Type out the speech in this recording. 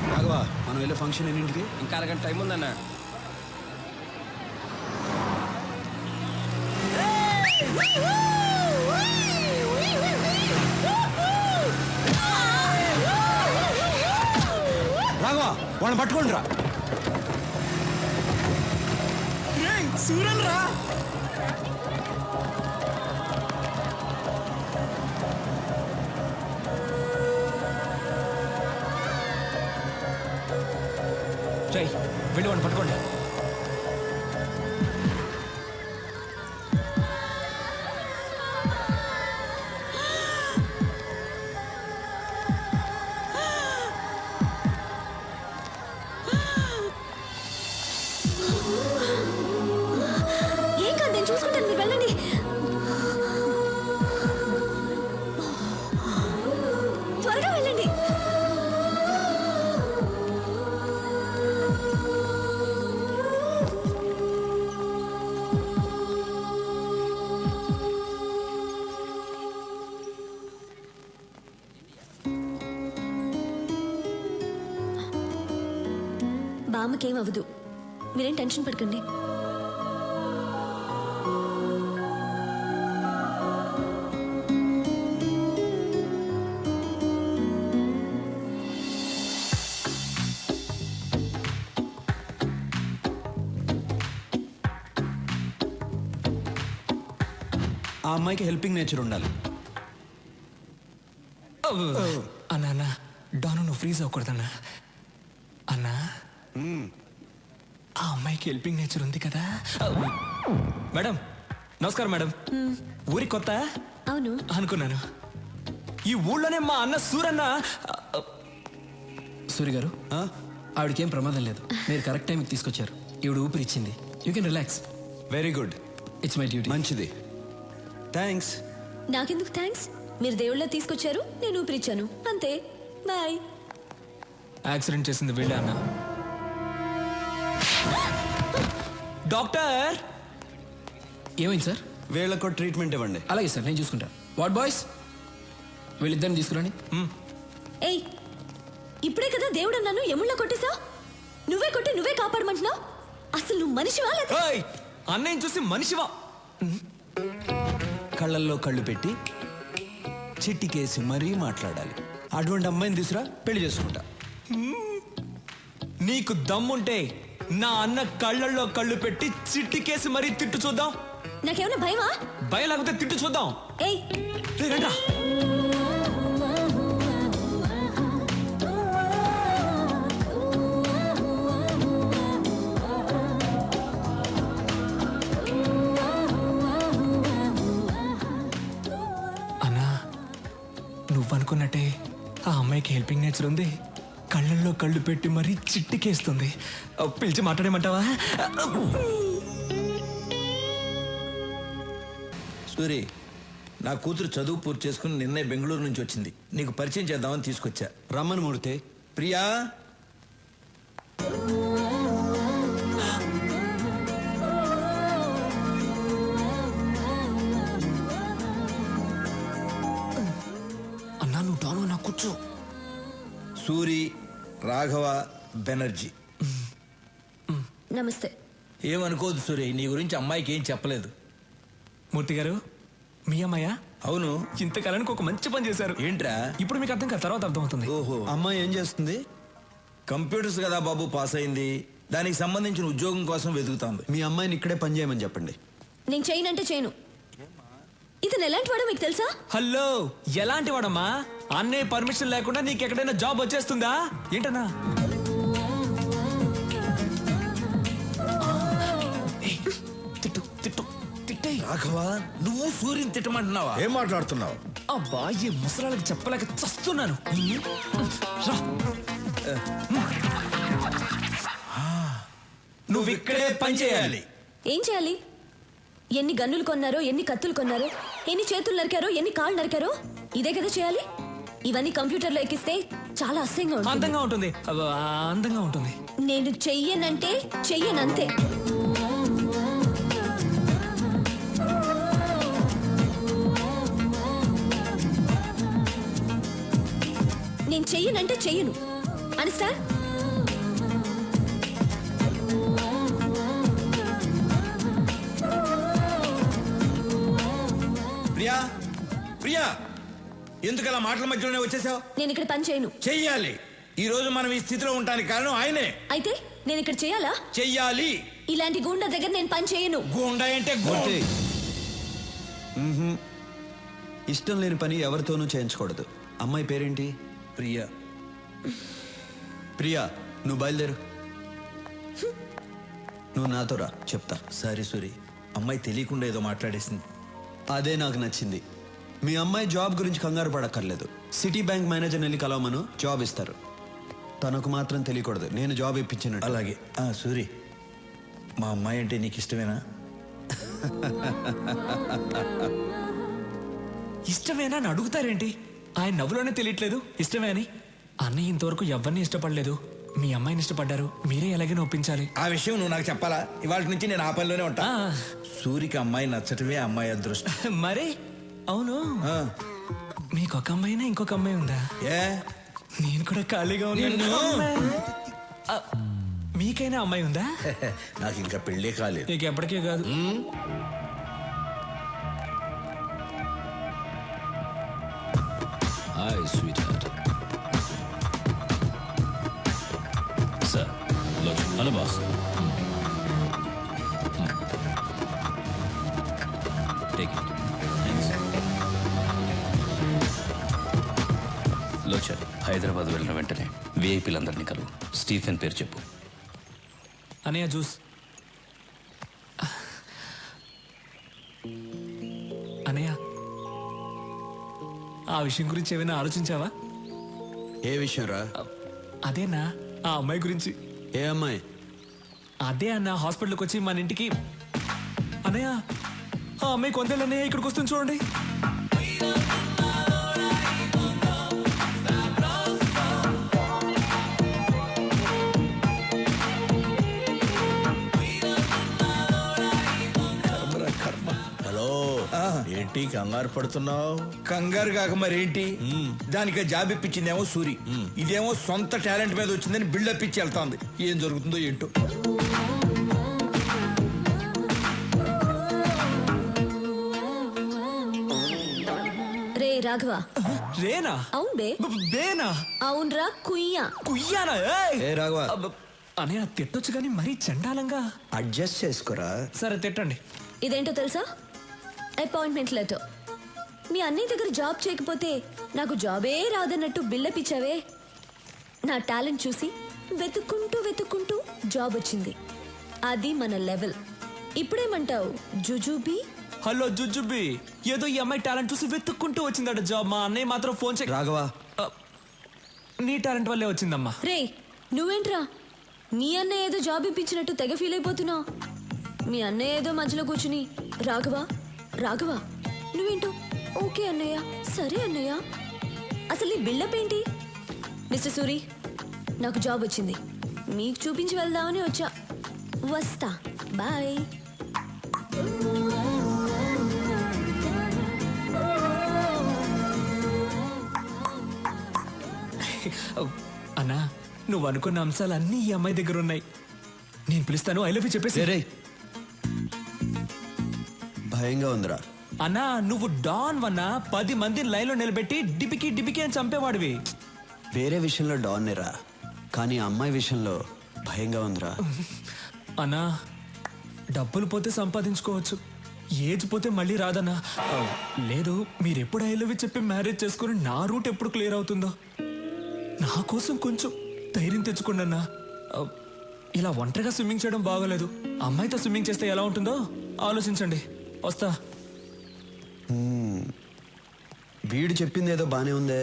రాఘవా, మనం వెళ్ళే ఫంక్షన్ ఎన్నింటికి? ఇంకా అరగంట టైం ఉందన్న. రాఘవా, వాళ్ళని పట్టుకోండి రా. సూరన్ రా. వెళ్ళి వాడిని పట్టుకోండి. ఏం కాదు, నేను చూసుకుంటాను, మీరు వెళ్ళండి. త్వరగా వెళ్ళండి. బామ్మకేం అవ్వదు, మీరేం టెన్షన్ పడకండి. ఆ అమ్మాయికి హెల్పింగ్ నేచర్ ఉండాలి. అన్నా డాను నువ్వు ఫ్రీజ్ అవ్వకూడదన్నా. అన్నా ఆ అమ్మాయికి హెల్పింగ్ నేచర్ ఉంది కదా. మేడం నమస్కారం. మేడం ఊరి కొత్త అవును అనుకున్నాను. ఈ ఊళ్ళోనే మా అన్న సూరన్న. సూరి గారు, ఆవిడకేం ప్రమాదం లేదు. మీరు కరెక్ట్ టైంకి తీసుకొచ్చారు. ఈవిడ ఊపిరి ఇచ్చింది. You can relax. Very good. It's my duty. మంచిది, థ్యాంక్స్. నాకెందుకు థ్యాంక్స్? మీరు దేవుళ్ళ తీసుకొచ్చారు, నేను ఊపిరిచ్చాను, అంతే. బాయ్. యాక్సిడెంట్ చేసింది వీళ్ళే అన్న. డాక్టర్ ఏమైంది సార్? వీళ్ళకు ట్రీట్మెంట్ ఇవ్వండి. అలాగే సార్, నేను చూసుకుంటా. వాట్ బాయ్స్, వీళ్ళిద్దరిని తీసుకురండి. ఏయ్, ఇప్పుడే కదా దేవుడు అన్నాను, ఎముళ్ళ కొట్టేశావు. నువ్వే కొట్టి నువ్వే కాపాడమంటున్నావు. అసలు నువ్వు మనిషివా? అన్నయ్య చూసి మనిషివా? కళ్ళల్లో కళ్ళు పెట్టి చిట్టికేసి మరీ మాట్లాడాలి. అటువంటి అమ్మాయిని తీసురా, పెళ్లి చేసుకుంటా. నీకు దమ్ముంటే నా అన్న కళ్ళల్లో కళ్ళు పెట్టి చిట్టికేసి మరీ తిట్టు చూద్దాం. నాకేమైనా భయమా? భయం లేకపోతే తిట్టు చూద్దాం. ఏయ్ రండ్రా. అన్నా నువ్వనుకున్నట్టే ఆ అమ్మాయికి హెల్పింగ్ నేచర్ ఉంది. కళ్ళల్లో కళ్ళు పెట్టి మరీ చిట్టికేస్తుంది. పిలిచి మాట్లాడేమంటావా? సూరి, నా కూతురు చదువు పూర్తి చేసుకుని నిన్నే బెంగళూరు నుంచి వచ్చింది. నీకు పరిచయం చేద్దామని తీసుకొచ్చా. రమ్మని మూర్తి. ప్రియా, అన్నా నువ్వు డాను, నా కూర్చో. సూరి, రాఘవ బెనర్జీ. నమస్తే. ఏమనుకోదు సూరి, నీ గురించి అమ్మాయికి ఏం చెప్పలేదు. మూర్తి గారు, మీ అమ్మాయ? అవును. ఇంతకాలానికి ఒక మంచి పని చేశారు. ఏంట్రా? ఇప్పుడు మీకు అర్థం కాదు, తర్వాత అర్థమవుతుంది. ఓహో, అమ్మాయి ఏం చేస్తుంది? కంప్యూటర్స్ కదా బాబు పాస్ అయింది. దానికి సంబంధించిన ఉద్యోగం కోసం వెతుకుతాంది. మీ అమ్మాయిని ఇక్కడే పని చేయమని చెప్పండి. నేను చేయనంటే చేయను. ఇతను ఎలాంటి వాడో మీకు తెలుసా? హలో, ఎలాంటి వాడమ్మా? అన్నయ్య పర్మిషన్ లేకుండా నీకు ఎక్కడైనా జాబ్ వచ్చేస్తుందా ఏంటన్నా? తిట్టు తిట్టు తిట్టే. రాఘవ, నువ్వు సూర్యుని తిట్టమంటున్నావా? ఏం మాట్లాడుతున్నావు? అబ్బా, ఈ ముసలాళ్ళకి చెప్పలేక చస్తున్నాను. రా. నువ్వు ఇక్కడే పని చేయాలి. ఏం చేయాలి? ఎన్ని గన్నులు కొన్నారో, ఎన్ని కత్తులు కొన్నారో, ఎన్ని చేతులు నరికారో, ఎన్ని కాళ్ళు నరికారో, ఇదే కదా చేయాలి. ఇవన్నీ కంప్యూటర్లో ఎక్కిస్తే చాలా అసహ్యంగా ఉంటుంది. అందంగా ఉంటుంది. అందంగా ఉంటుంది. నేను చెయ్యనంటే చెయ్యనంతే. నేను చెయ్యనంటే చెయ్యను, అండర్స్టాండ్? ప్రియా ప్రియా ఎందుకు అలా మాటల మధ్యలోనే వచ్చేసావు? నేను ఇక్కడ పని చేయను. చెయ్యాలి. ఈ రోజు మనం ఈ స్థితిలో ఉండడానికి కారణం ఆయనే. అయితే నేను ఇక్కడ చేయాలా? చెయ్యాలి. ఇలాంటి గూండా దగ్గర నేను పని చేయను. గూండా అంటే మూర్తి. ఇష్టం లేని పని ఎవరితోనూ చేయించకూడదు. అమ్మాయి పేరేంటి? ప్రియా. ప్రియా, నువ్వు బయలుదేరు. నువ్వు నాతో రా, చెప్తా. సారీ సూరి, అమ్మాయి తెలియకుండా ఏదో మాట్లాడేసింది. అదే నాకు నచ్చింది. మీ అమ్మాయి జాబ్ గురించి కంగారు పడక్కర్లేదు. సిటీ బ్యాంక్ మేనేజర్ని వెళ్ళి కలవమను, జాబ్ ఇస్తారు. తనకు మాత్రం తెలియకూడదు నేను జాబ్ ఇప్పించినట్టు. అలాగే. సూరి, మా అమ్మాయి అంటే నీకు ఇష్టమేనా? ఇష్టమేనా అని అడుగుతారేంటి? ఆయన నవ్వులోనే తెలియట్లేదు ఇష్టమే అని. అన్నయ్య ఇంతవరకు ఎవరిని ఇష్టపడలేదు. మీ అమ్మాయిని ఇష్టపడ్డారు, మీరే ఎలాగైనా ఒప్పించాలి. ఆ విషయం నువ్వు నాకు చెప్పాలా? ఇవాళ నుంచి నేను ఆ పనిలోనే ఉంటా. ఆ, సూరికి అమ్మాయి నచ్చటమే అమ్మాయి అదృష్టం. మరి అవును, ఆ, మీకు ఒక అమ్మాయినా ఇంకొక అమ్మాయి ఉందా? ఏ నేను కూడా ఖాళీగా ఉన్నాను. నిన్ను? ఆ, మీకైనా అమ్మాయి ఉందా? నాకు ఇంకా పెళ్ళే కాలేదు. నీకు ఎప్పటికీ కాదు. Hi, sweetheart. Sir, look. Hello, boss. Take it. Thanks. లోచర్, Hyderabad వెళ్ళిన వెంటనే విఐపీలందరినీ కలువు. స్టీఫెన్ పేరు చెప్పు. అనయ్య జ్యూస్. అనయ్య, ఆ విషయం గురించి ఏమైనా ఆలోచించావా? ఏ విషయం రా? అదేనా, ఆ అమ్మాయి గురించి. ఏ అమ్మాయి? అదే అన్న, హాస్పిటల్కి వచ్చి మన ఇంటికి. అన్నయ్య, ఆ అమ్మాయి కొందేళ్ళు అన్నయ్య ఇక్కడికి వస్తుంది చూడండి. హలో, ఏంటి కంగారు పడుతున్నావు? కంగారు కాక మరేంటి? దానికి జాబ్ ఇప్పించిందేమో సూరి, ఇదేమో సొంత టాలెంట్ మీద వచ్చిందని బిల్డప్ ఇచ్చి వెళ్తాంది. ఏం జరుగుతుందో ఏంటో. రే రాఘవ. రేనా? అవును బే. బేనా? అవునరా కుయ్యా. కుయ్యానా? ఏయ్! ఏ రాఘవ, అన్నయ్య తిట్టొచ్చు కానీ మరీ చండాలంగా. అడ్జస్ట్ చేసుకోరా. సరే తిట్టండి. ఇదేంటో తెలుసా? Appointment letter. మీ అన్నయ్య దగ్గర జాబ్ చేయకపోతే నాకు జాబే రాదన్నట్టు బిల్డప్ ఇచ్చావే. నా టాలెంట్ చూసి వెతుక్కుంటూ జాబ్ వచ్చింది. అది మన లెవెల్. ఇప్పుడేమంటావు జుజుబీ? హలో జుజుబి, ఏదో ఈ అమ్మాయి టాలెంట్ చూసి వెతుక్కుంటూ వచ్చిందట జాబ్. మా అన్నయ్య మాత్రం ఫోన్ చేయి. రాఘవ, నీ టాలెంట్ వల్లే వచ్చిందమ్మా. రే నువ్వేంట్రా నీ అన్నయ్య ఏదో జాబ్ ఇప్పించినట్టు తెగ ఫీల్ అయిపోతున్నావు. మీ అన్నయ్య ఏదో మధ్యలో కూర్చుని రాఘవ నువ్వేంటో ఓకే అన్నయ్య, సరే అన్నయ్య. అసలు నీ బిల్డప్ ఏంటి? మిస్టర్ సూరి, నాకు జాబ్ వచ్చింది, మీకు చూపించి వెళ్దామని వచ్చా. వస్తా, బాయ్. అన్నా, నువ్వు అనుకున్న అంశాలన్నీ ఈ అమ్మాయి దగ్గర ఉన్నాయి. నేను పిలుస్తాను, ఐ లవ్ యూ చెప్పేసి. రే భయంగా ఉందిరా. అన్నా, నువ్వు డాన్ వన్నా 10 మందిని లైన్లో నిలబెట్టి డిపికి అని చంపేవాడివి. వేరే విషయంలో డాన్నేరా, కానీ ఆ అమ్మాయి విషయంలో భయంగా ఉందిరా. అన్నా, డబ్బులు పోతే సంపాదించుకోవచ్చు, ఏజ్ పోతే మళ్ళీ రాదన్నా. లేదు, మీరెప్పుడు ఐ లవ్ యూ చెప్పి మ్యారేజ్ చేసుకుని నా రూట్ ఎప్పుడు క్లియర్ అవుతుందో. నా కోసం కొంచెం ధైర్యం తెచ్చుకోండి అన్నా. ఇలా ఒంటరిగా స్విమ్మింగ్ చేయడం బాగోలేదు. అమ్మాయితో స్విమ్మింగ్ చేస్తే ఎలా ఉంటుందో ఆలోచించండి. వస్తా. వీడు చెప్పింది ఏదో బానే ఉందే.